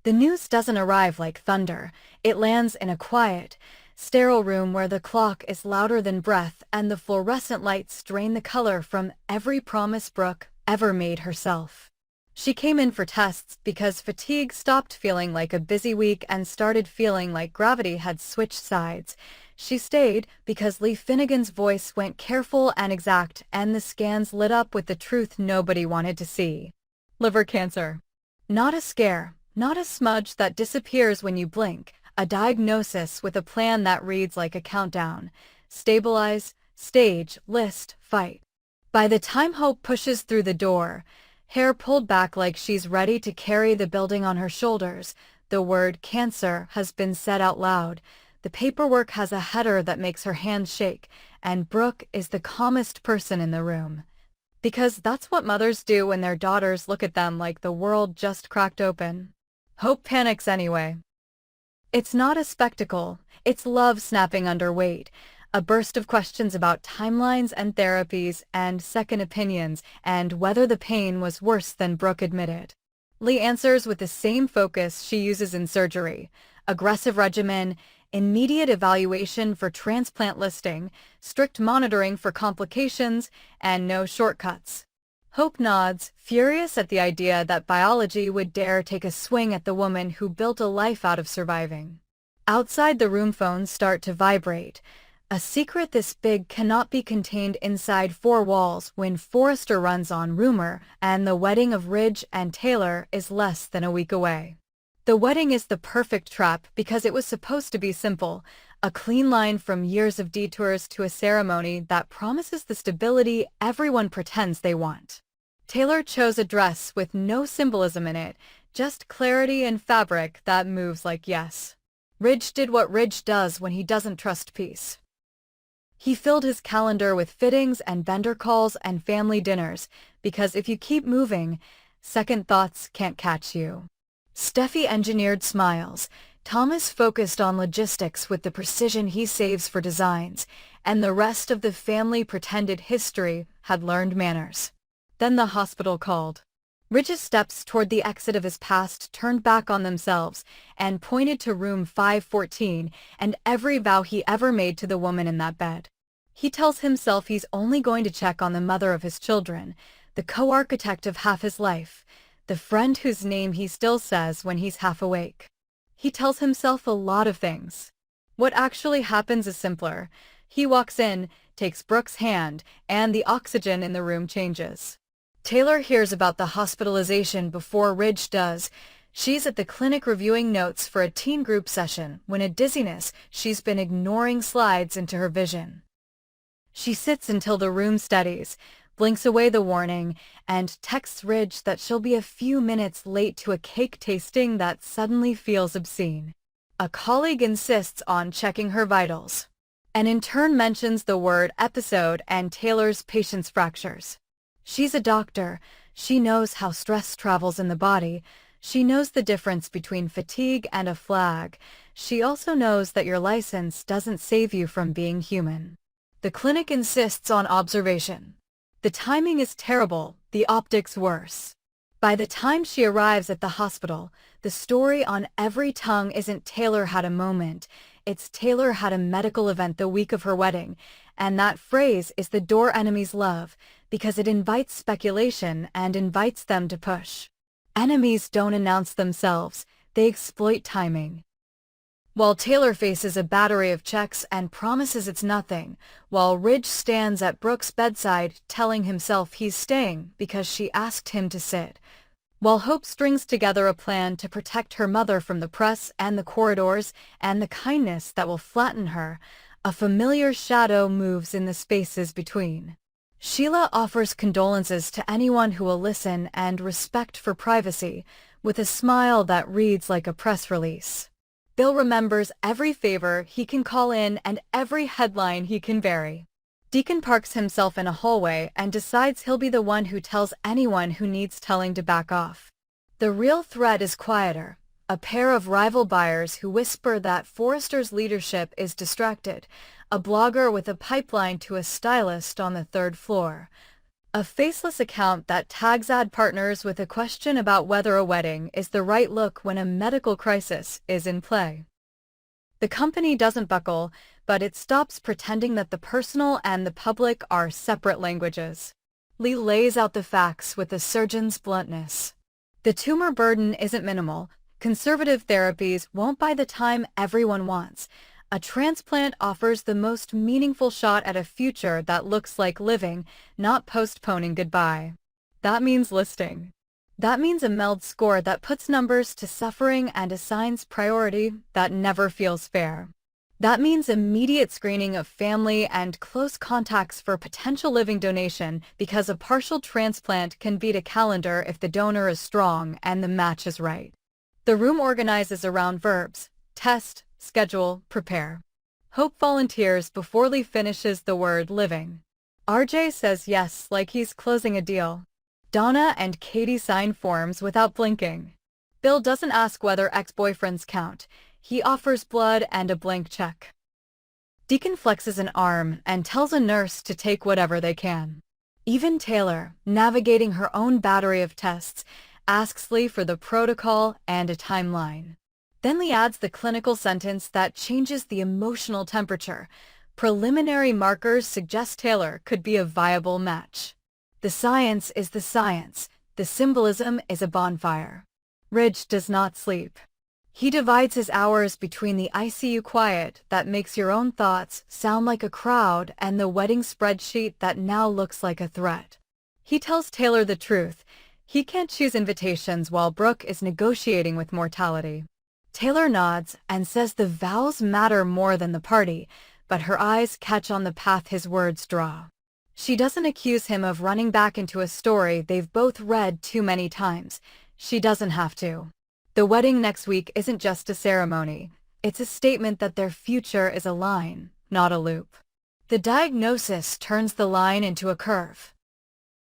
The news doesn't arrive like thunder. It lands in a quiet, sterile room where the clock is louder than breath and the fluorescent lights drain the color from every promise Brooke ever made herself. She came in for tests because fatigue stopped feeling like a busy week and started feeling like gravity had switched sides. She stayed because Lee Finnegan's voice went careful and exact, and the scans lit up with the truth nobody wanted to see. Liver cancer. Not a scare, not a smudge that disappears when you blink, a diagnosis with a plan that reads like a countdown. Stabilize, stage, list, fight. By the time Hope pushes through the door, hair pulled back like she's ready to carry the building on her shoulders, the word cancer has been said out loud. The paperwork has a header that makes her hands shake, and Brooke is the calmest person in the room. Because that's what mothers do when their daughters look at them like the world just cracked open. Hope panics anyway. It's not a spectacle, it's love snapping under weight. A burst of questions about timelines and therapies and second opinions and whether the pain was worse than Brooke admitted. Lee answers with the same focus she uses in surgery. Aggressive regimen, immediate evaluation for transplant listing, strict monitoring for complications, and no shortcuts. Hope nods, furious at the idea that biology would dare take a swing at the woman who built a life out of surviving. Outside, the room phones start to vibrate. A secret this big cannot be contained inside four walls when Forrester runs on rumor, and the wedding of Ridge and Taylor is less than a week away. The wedding is the perfect trap because it was supposed to be simple, a clean line from years of detours to a ceremony that promises the stability everyone pretends they want. Taylor chose a dress with no symbolism in it, just clarity and fabric that moves like yes. Ridge did what Ridge does when he doesn't trust peace. He filled his calendar with fittings and vendor calls and family dinners, because if you keep moving, second thoughts can't catch you. Steffi engineered smiles. Thomas focused on logistics with the precision he saves for designs, and the rest of the family pretended history had learned manners. Then the hospital called. Ridge's steps toward the exit of his past turned back on themselves and pointed to room 514 and every vow he ever made to the woman in that bed. He tells himself he's only going to check on the mother of his children, the co-architect of half his life, the friend whose name he still says when he's half awake. He tells himself a lot of things. What actually happens is simpler. He walks in, takes Brooke's hand, and the oxygen in the room changes. Taylor hears about the hospitalization before Ridge does. She's at the clinic reviewing notes for a teen group session when a dizziness she's been ignoring slides into her vision. She sits until the room steadies, blinks away the warning, and texts Ridge that she'll be a few minutes late to a cake tasting that suddenly feels obscene. A colleague insists on checking her vitals. An intern mentions the word episode and Taylor's patience fractures. She's a doctor. She knows how stress travels in the body. She knows the difference between fatigue and a flag. She also knows that your license doesn't save you from being human. The clinic insists on observation. The timing is terrible, the optics worse. By the time she arrives at the hospital, the story on every tongue isn't Taylor had a moment, it's Taylor had a medical event the week of her wedding, and that phrase is the door enemies love, because it invites speculation and invites them to push. Enemies don't announce themselves, they exploit timing. While Taylor faces a battery of checks and promises it's nothing, while Ridge stands at Brooke's bedside telling himself he's staying because she asked him to sit, while Hope strings together a plan to protect her mother from the press and the corridors and the kindness that will flatten her, a familiar shadow moves in the spaces between. Sheila offers condolences to anyone who will listen and respect for privacy, with a smile that reads like a press release. Bill remembers every favor he can call in and every headline he can bury. Deacon parks himself in a hallway and decides he'll be the one who tells anyone who needs telling to back off. The real threat is quieter, a pair of rival buyers who whisper that Forrester's leadership is distracted, a blogger with a pipeline to a stylist on the third floor. A faceless account that tags ad partners with a question about whether a wedding is the right look when a medical crisis is in play. The company doesn't buckle, but it stops pretending that the personal and the public are separate languages. Lee lays out the facts with a surgeon's bluntness. The tumor burden isn't minimal. Conservative therapies won't buy the time everyone wants. A transplant offers the most meaningful shot at a future that looks like living, not postponing goodbye. That means listing. That means a meld score that puts numbers to suffering and assigns priority that never feels fair. That means immediate screening of family and close contacts for potential living donation because a partial transplant can beat a calendar if the donor is strong and the match is right. The room organizes around verbs: test, schedule, prepare. Hope volunteers before Lee finishes the word living. RJ says yes like he's closing a deal. Donna and Katie sign forms without blinking. Bill doesn't ask whether ex-boyfriends count. He offers blood and a blank check. Deacon flexes an arm and tells a nurse to take whatever they can. Even Taylor, navigating her own battery of tests, asks Lee for the protocol and a timeline. Then Lee adds the clinical sentence that changes the emotional temperature. Preliminary markers suggest Taylor could be a viable match. The science is the science. The symbolism is a bonfire. Ridge does not sleep. He divides his hours between the ICU quiet that makes your own thoughts sound like a crowd and the wedding spreadsheet that now looks like a threat. He tells Taylor the truth. He can't choose invitations while Brooke is negotiating with mortality. Taylor nods and says the vows matter more than the party, but her eyes catch on the path his words draw. She doesn't accuse him of running back into a story they've both read too many times. She doesn't have to. The wedding next week isn't just a ceremony. It's a statement that their future is a line, not a loop. The diagnosis turns the line into a curve.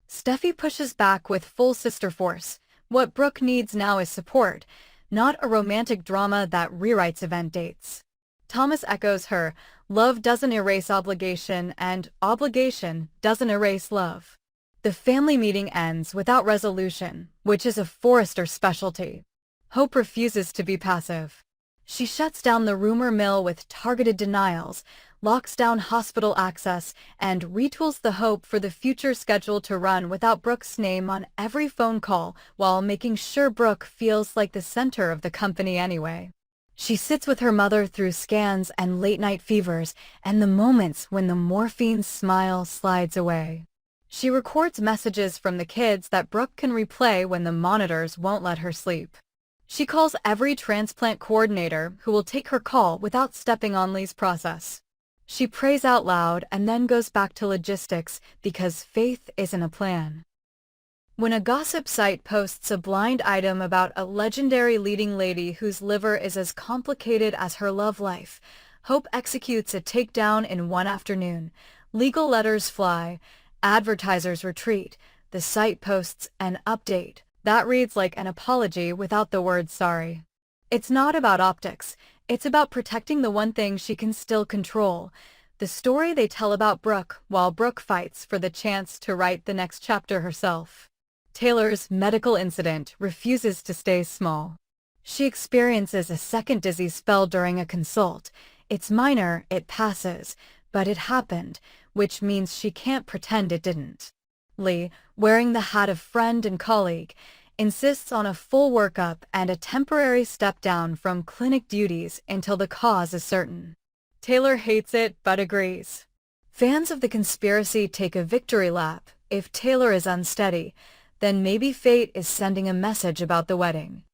Steffi pushes back with full sister force. What Brooke needs now is support, not a romantic drama that rewrites event dates. Thomas echoes her, love doesn't erase obligation and obligation doesn't erase love. The family meeting ends without resolution, which is a Forrester specialty. Hope refuses to be passive. She shuts down the rumor mill with targeted denials, locks down hospital access, and retools the Hope for the future schedule to run without Brooke's name on every phone call while making sure Brooke feels like the center of the company anyway. She sits with her mother through scans and late-night fevers and the moments when the morphine smile slides away. She records messages from the kids that Brooke can replay when the monitors won't let her sleep. She calls every transplant coordinator who will take her call without stepping on Lee's process. She prays out loud and then goes back to logistics because faith isn't a plan. When a gossip site posts a blind item about a legendary leading lady whose liver is as complicated as her love life, Hope executes a takedown in one afternoon. Legal letters fly, advertisers retreat, the site posts an update. That reads like an apology without the word sorry. It's not about optics. It's about protecting the one thing she can still control. The story they tell about Brooke while Brooke fights for the chance to write the next chapter herself. Taylor's medical incident refuses to stay small. She experiences a second dizzy spell during a consult. It's minor, it passes, but it happened, which means she can't pretend it didn't. Lee, wearing the hat of friend and colleague, insists on a full workup and a temporary step down from clinic duties until the cause is certain. Taylor hates it but agrees. Fans of the conspiracy take a victory lap. If Taylor is unsteady, then maybe fate is sending a message about the wedding.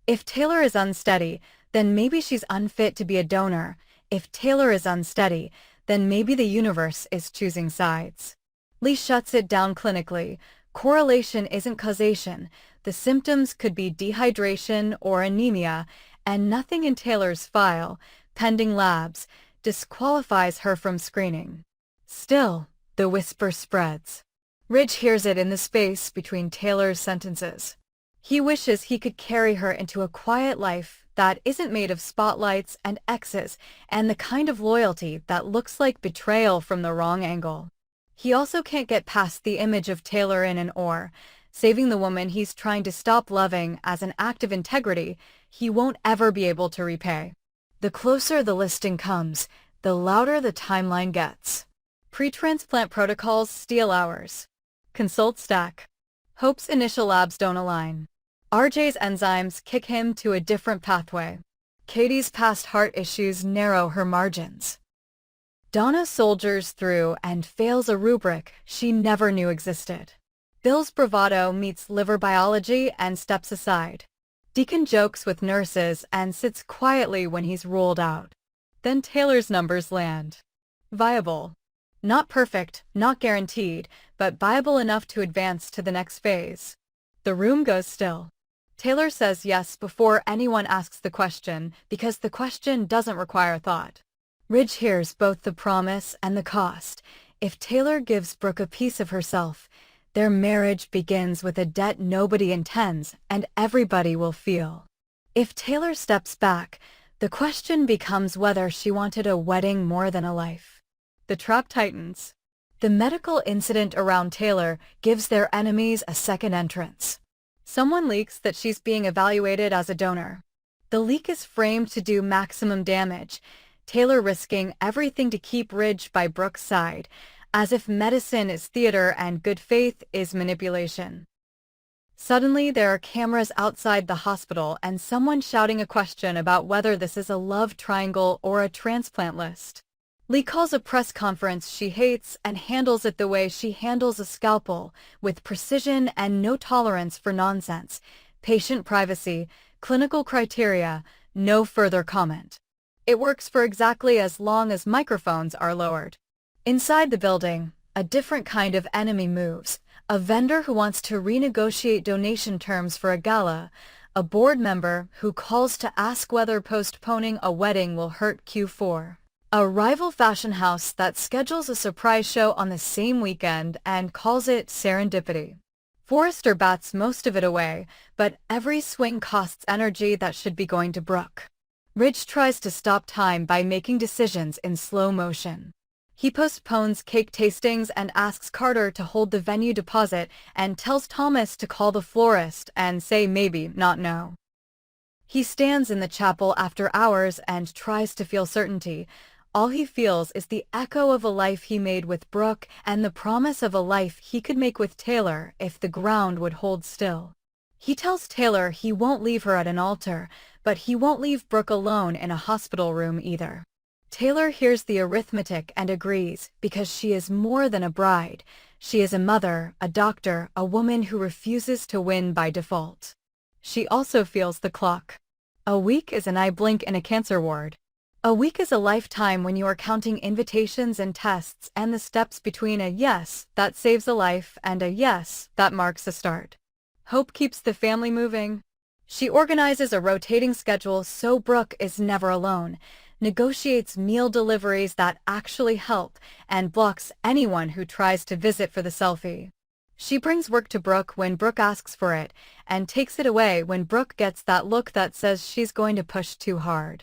If Taylor is unsteady, then maybe she's unfit to be a donor. If Taylor is unsteady, then maybe the universe is choosing sides. Lee shuts it down clinically. Correlation isn't causation. The symptoms could be dehydration or anemia, and nothing in Taylor's file, pending labs, disqualifies her from screening. Still, the whisper spreads. Ridge hears it in the space between Taylor's sentences. He wishes he could carry her into a quiet life that isn't made of spotlights and X's and the kind of loyalty that looks like betrayal from the wrong angle. He also can't get past the image of Taylor in an oar, saving the woman he's trying to stop loving as an act of integrity he won't ever be able to repay. The closer the listing comes, the louder the timeline gets. Pre-transplant protocols steal hours. Consult stack. Hope's initial labs don't align. RJ's enzymes kick him to a different pathway. Katie's past heart issues narrow her margins. Donna soldiers through and fails a rubric she never knew existed. Bill's bravado meets liver biology and steps aside. Deacon jokes with nurses and sits quietly when he's ruled out. Then Taylor's numbers land. Viable. Not perfect, not guaranteed, but viable enough to advance to the next phase. The room goes still. Taylor says yes before anyone asks the question, because the question doesn't require thought. Ridge hears both the promise and the cost. If Taylor gives Brooke a piece of herself, their marriage begins with a debt nobody intends and everybody will feel. If Taylor steps back, the question becomes whether she wanted a wedding more than a life. The trap tightens. The medical incident around Taylor gives their enemies a second entrance. Someone leaks that she's being evaluated as a donor. The leak is framed to do maximum damage, Taylor risking everything to keep Ridge by Brooke's side, as if medicine is theater and good faith is manipulation. Suddenly, there are cameras outside the hospital and someone shouting a question about whether this is a love triangle or a transplant list. Lee calls a press conference she hates and handles it the way she handles a scalpel, with precision and no tolerance for nonsense. Patient privacy, clinical criteria, no further comment. It works for exactly as long as microphones are lowered. Inside the building, a different kind of enemy moves. A vendor who wants to renegotiate donation terms for a gala, a board member who calls to ask whether postponing a wedding will hurt Q4. A rival fashion house that schedules a surprise show on the same weekend and calls it serendipity. Forrester bats most of it away, but every swing costs energy that should be going to Brooke. Ridge tries to stop time by making decisions in slow motion. He postpones cake tastings and asks Carter to hold the venue deposit and tells Thomas to call the florist and say maybe, not no. He stands in the chapel after hours and tries to feel certainty. All he feels is the echo of a life he made with Brooke and the promise of a life he could make with Taylor if the ground would hold still. He tells Taylor he won't leave her at an altar, but he won't leave Brooke alone in a hospital room either. Taylor hears the arithmetic and agrees, because she is more than a bride. She is a mother, a doctor, a woman who refuses to win by default. She also feels the clock. A week is an eye blink in a cancer ward. A week is a lifetime when you are counting invitations and tests and the steps between a yes that saves a life and a yes that marks a start. Hope keeps the family moving. She organizes a rotating schedule so Brooke is never alone, negotiates meal deliveries that actually help, and blocks anyone who tries to visit for the selfie. She brings work to Brooke when Brooke asks for it, and takes it away when Brooke gets that look that says she's going to push too hard.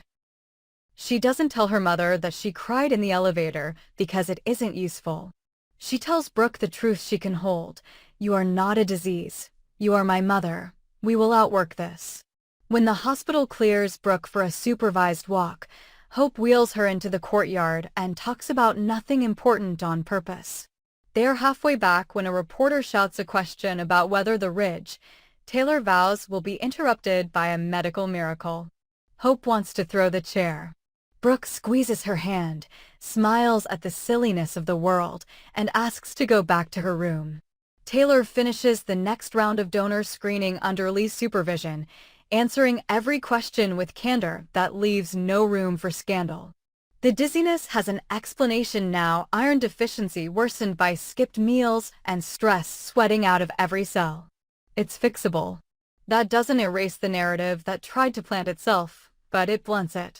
She doesn't tell her mother that she cried in the elevator because it isn't useful. She tells Brooke the truth she can hold. You are not a disease. You are my mother. We will outwork this. When the hospital clears Brooke for a supervised walk, Hope wheels her into the courtyard and talks about nothing important on purpose. They are halfway back when a reporter shouts a question about whether the Ridge, Taylor vows, will be interrupted by a medical miracle. Hope wants to throw the chair. Brooke squeezes her hand, smiles at the silliness of the world, and asks to go back to her room. Taylor finishes the next round of donor screening under Lee's supervision, answering every question with candor that leaves no room for scandal. The dizziness has an explanation now: iron deficiency worsened by skipped meals and stress sweating out of every cell. It's fixable. That doesn't erase the narrative that tried to plant itself, but it blunts it.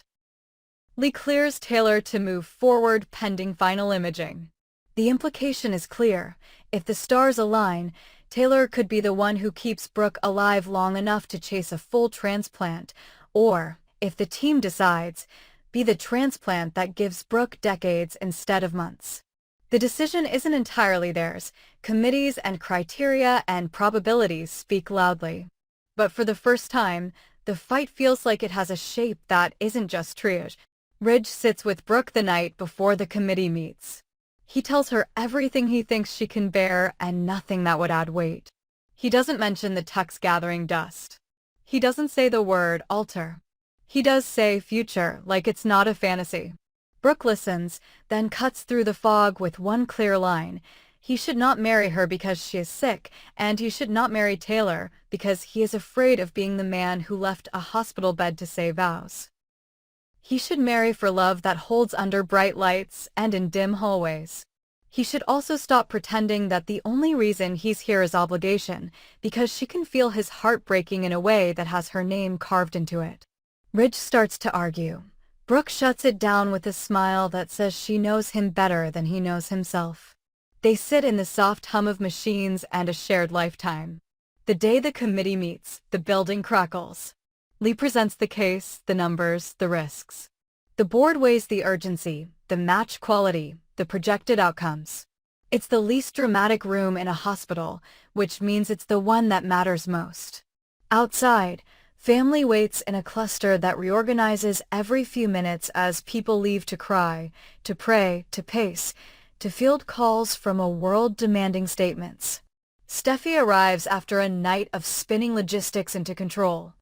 Lee clears Taylor to move forward pending final imaging. The implication is clear. If the stars align, Taylor could be the one who keeps Brooke alive long enough to chase a full transplant, or, if the team decides, be the transplant that gives Brooke decades instead of months. The decision isn't entirely theirs. Committees and criteria and probabilities speak loudly. But for the first time, the fight feels like it has a shape that isn't just triage. Ridge sits with Brooke the night before the committee meets. He tells her everything he thinks she can bear and nothing that would add weight. He doesn't mention the text gathering dust. He doesn't say the word alter. He does say future, like it's not a fantasy. Brooke listens, then cuts through the fog with one clear line. He should not marry her because she is sick, and he should not marry Taylor because he is afraid of being the man who left a hospital bed to say vows. He should marry for love that holds under bright lights and in dim hallways. He should also stop pretending that the only reason he's here is obligation, because she can feel his heart breaking in a way that has her name carved into it. Ridge starts to argue. Brooke shuts it down with a smile that says she knows him better than he knows himself. They sit in the soft hum of machines and a shared lifetime. The day the committee meets, the building crackles. Lee presents the case, the numbers, the risks. The board weighs the urgency, the match quality, the projected outcomes. It's the least dramatic room in a hospital, which means it's the one that matters most. Outside, family waits in a cluster that reorganizes every few minutes as people leave to cry, to pray, to pace, to field calls from a world demanding statements. Steffi arrives after a night of spinning logistics into control.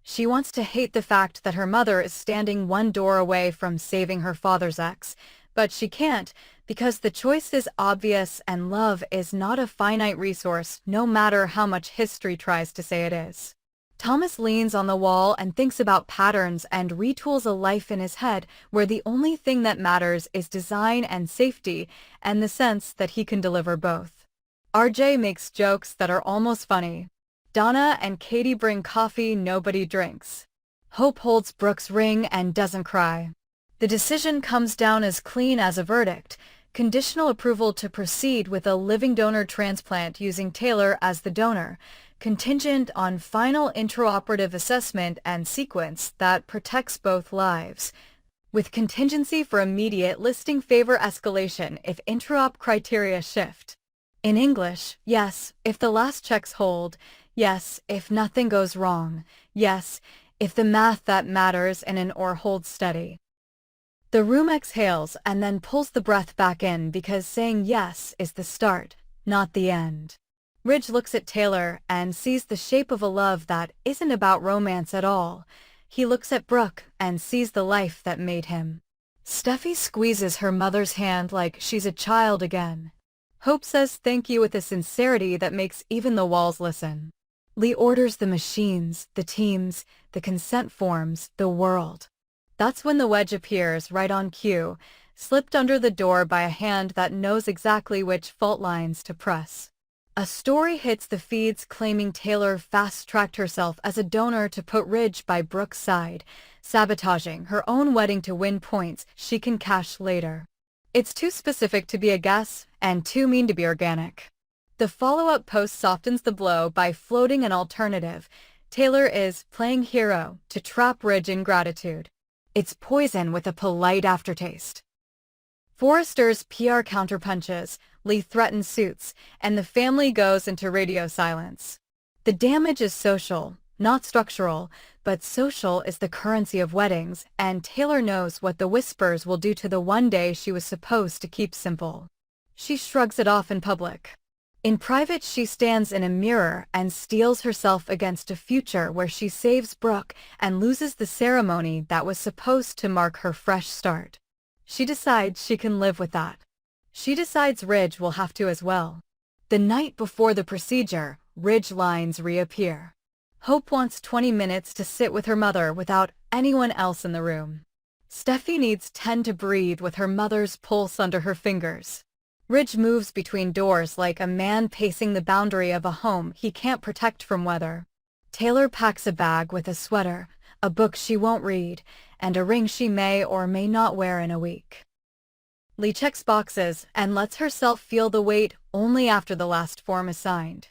She wants to hate the fact that her mother is standing one door away from saving her father's ex, but she can't because the choice is obvious and love is not a finite resource no matter how much history tries to say it is. Thomas leans on the wall and thinks about patterns and retools a life in his head where the only thing that matters is design and safety and the sense that he can deliver both. RJ makes jokes that are almost funny. Donna and Katie bring coffee nobody drinks. Hope holds Brooke's ring and doesn't cry. The decision comes down as clean as a verdict. Conditional approval to proceed with a living donor transplant using Taylor as the donor, contingent on final intraoperative assessment and sequence that protects both lives, with contingency for immediate listing favor escalation if intraop criteria shift. In English, yes, if the last checks hold, yes, if nothing goes wrong, yes, if the math that matters in an or holds steady. The room exhales and then pulls the breath back in because saying yes is the start, not the end. Ridge looks at Taylor and sees the shape of a love that isn't about romance at all. He looks at Brooke and sees the life that made him. Steffi squeezes her mother's hand like she's a child again. Hope says thank you with a sincerity that makes even the walls listen. Lee orders the machines, the teams, the consent forms, the world. That's when the wedge appears right on cue, slipped under the door by a hand that knows exactly which fault lines to press. A story hits the feeds claiming Taylor fast-tracked herself as a donor to put Ridge by Brooke's side, sabotaging her own wedding to win points she can cash later. It's too specific to be a guess and too mean to be organic. The follow-up post softens the blow by floating an alternative. Taylor is playing hero to trap Ridge in gratitude. It's poison with a polite aftertaste. Forrester's PR counterpunches, Lee threatens suits, and the family goes into radio silence. The damage is social, not structural, but social is the currency of weddings, and Taylor knows what the whispers will do to the one day she was supposed to keep simple. She shrugs it off in public. In private, she stands in a mirror and steels herself against a future where she saves Brooke and loses the ceremony that was supposed to mark her fresh start. She decides she can live with that. She decides Ridge will have to as well. The night before the procedure, Ridge lines reappear. Hope wants 20 minutes to sit with her mother without anyone else in the room. Steffi needs 10 to breathe with her mother's pulse under her fingers. Ridge moves between doors like a man pacing the boundary of a home he can't protect from weather. Taylor packs a bag with a sweater, a book she won't read, and a ring she may or may not wear in a week. Lee checks boxes and lets herself feel the weight only after the last form is signed.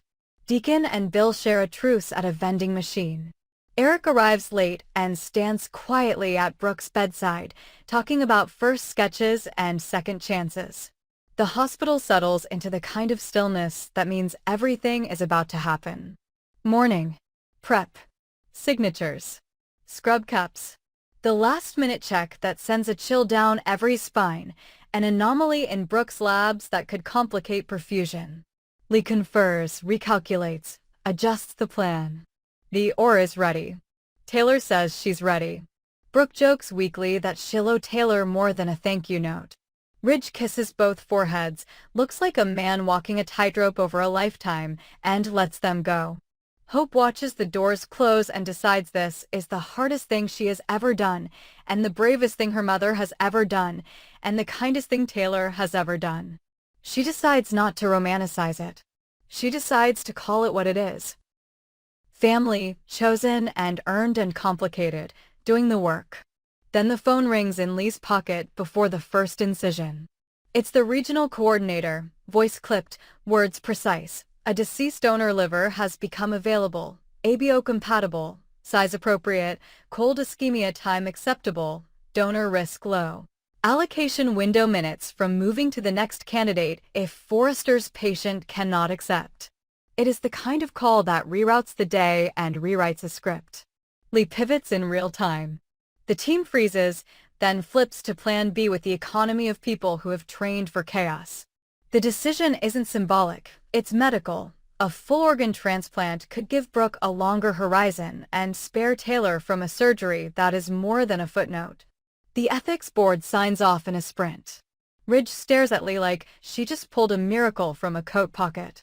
Deacon and Bill share a truce at a vending machine. Eric arrives late and stands quietly at Brooke's bedside, talking about first sketches and second chances. The hospital settles into the kind of stillness that means everything is about to happen. Morning. Prep. Signatures. Scrub caps. The last-minute check that sends a chill down every spine, an anomaly in Brooke's labs that could complicate perfusion. Lee confers, recalculates, adjusts the plan. The ore is ready. Taylor says she's ready. Brooke jokes weakly that she'll owe Taylor more than a thank you note. Ridge kisses both foreheads, looks like a man walking a tightrope over a lifetime, and lets them go. Hope watches the doors close and decides this is the hardest thing she has ever done, and the bravest thing her mother has ever done, and the kindest thing Taylor has ever done. She decides not to romanticize it. She decides to call it what it is. Family, chosen and earned and complicated, doing the work. Then the phone rings in Lee's pocket before the first incision. It's the regional coordinator, voice clipped, words precise. A deceased donor liver has become available, ABO compatible, size appropriate, cold ischemia time acceptable, donor risk low. Allocation window minutes from moving to the next candidate if Forrester's patient cannot accept. It is the kind of call that reroutes the day and rewrites a script. Lee pivots in real time. The team freezes, then flips to plan B with the economy of people who have trained for chaos. The decision isn't symbolic, it's medical. A full organ transplant could give Brooke a longer horizon and spare Taylor from a surgery that is more than a footnote. The ethics board signs off in a sprint. Ridge stares at Lee like she just pulled a miracle from a coat pocket.